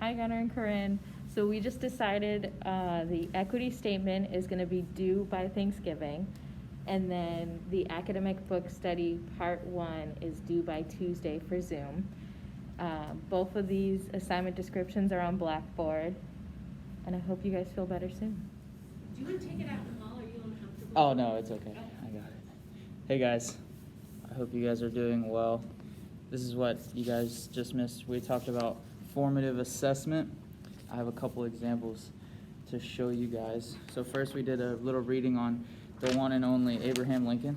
Hi, Gunnar and Corinne. So we just decided the equity statement is going to be due by Thanksgiving. And then the academic book study part 1 is due by Tuesday for Zoom. Both of these assignment descriptions are on Blackboard. And I hope you guys feel better soon. Do you want to take it out in the hall? Are you uncomfortable? Oh, no, it's okay. I got it. Hey, guys. I hope you guys are doing well. This is what you guys just missed. We talked about formative assessment. I have a couple examples to show you guys. So first we did a little reading on the one and only Abraham Lincoln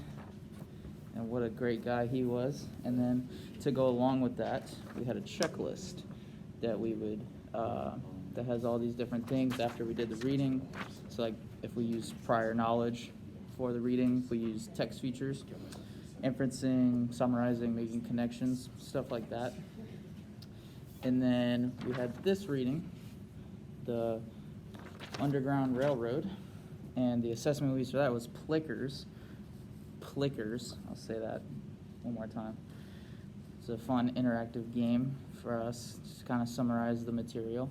and what a great guy he was. And then to go along with that, we had a checklist that we would that has all these different things after we did the reading. So like if we use prior knowledge for the reading, if we use text features, inferencing, summarizing, making connections, stuff like that. And then we had this reading, the Underground Railroad, and the assessment we used for that was Plickers. Plickers, I'll say that one more time. It's a fun interactive game for us to kind of summarize the material.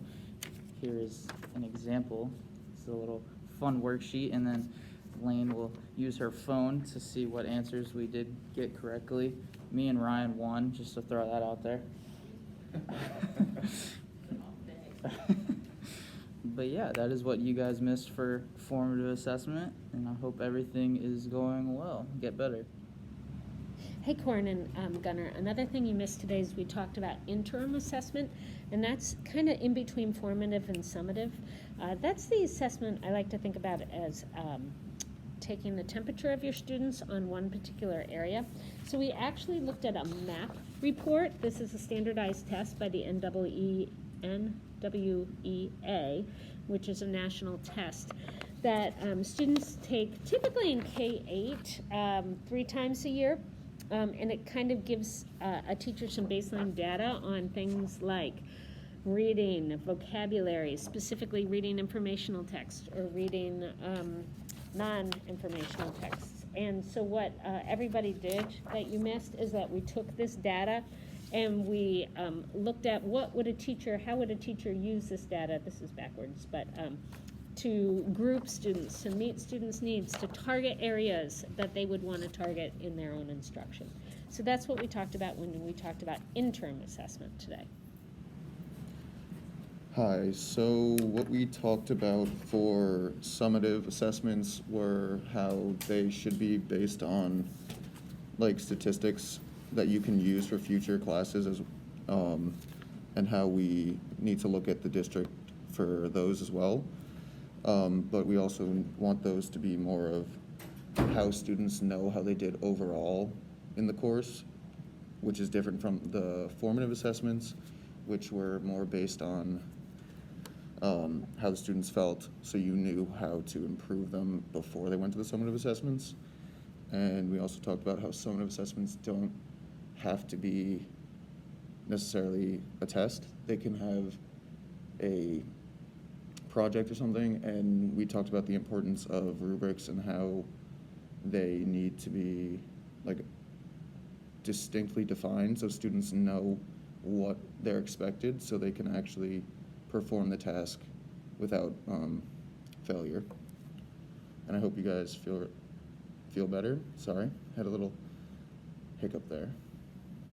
Here is an example. It's a little fun worksheet, and then Lane will use her phone to see what answers we did get correctly. Me and Ryan won, just to throw that out there. But yeah, that is what you guys missed for formative assessment, and I hope everything is going well. Get better. Hey, Corin and Gunnar, another thing you missed today is we talked about interim assessment, and that's kind of in between formative and summative. That's the assessment I like to think about it as taking the temperature of your students on one particular area. So we actually looked at a MAP report. This is a standardized test by the NWEA, which is a national test that students take typically in K-8 3 times a year. And it kind of gives a teacher some baseline data on things like reading, vocabulary, specifically reading informational text or reading non-informational texts. And so what everybody did that you missed is that we took this data and we looked at how would a teacher use this data, this is backwards, but to group students, to meet students' needs, to target areas that they would want to target in their own instruction. So that's what we talked about when we talked about interim assessment today. Hi, so what we talked about for summative assessments were how they should be based on like statistics that you can use for future classes as and how we need to look at the district for those as well. But we also want those to be more of how students know how they did overall in the course, which is different from the formative assessments, which were more based on how the students felt, so you knew how to improve them before they went to the summative assessments. And we also talked about how summative assessments don't have to be necessarily a test. They can have a project or something, and we talked about the importance of rubrics and how they need to be like distinctly defined so students know what they're expected so they can actually perform the task without failure. And I hope you guys feel better. Sorry, had a little hiccup there.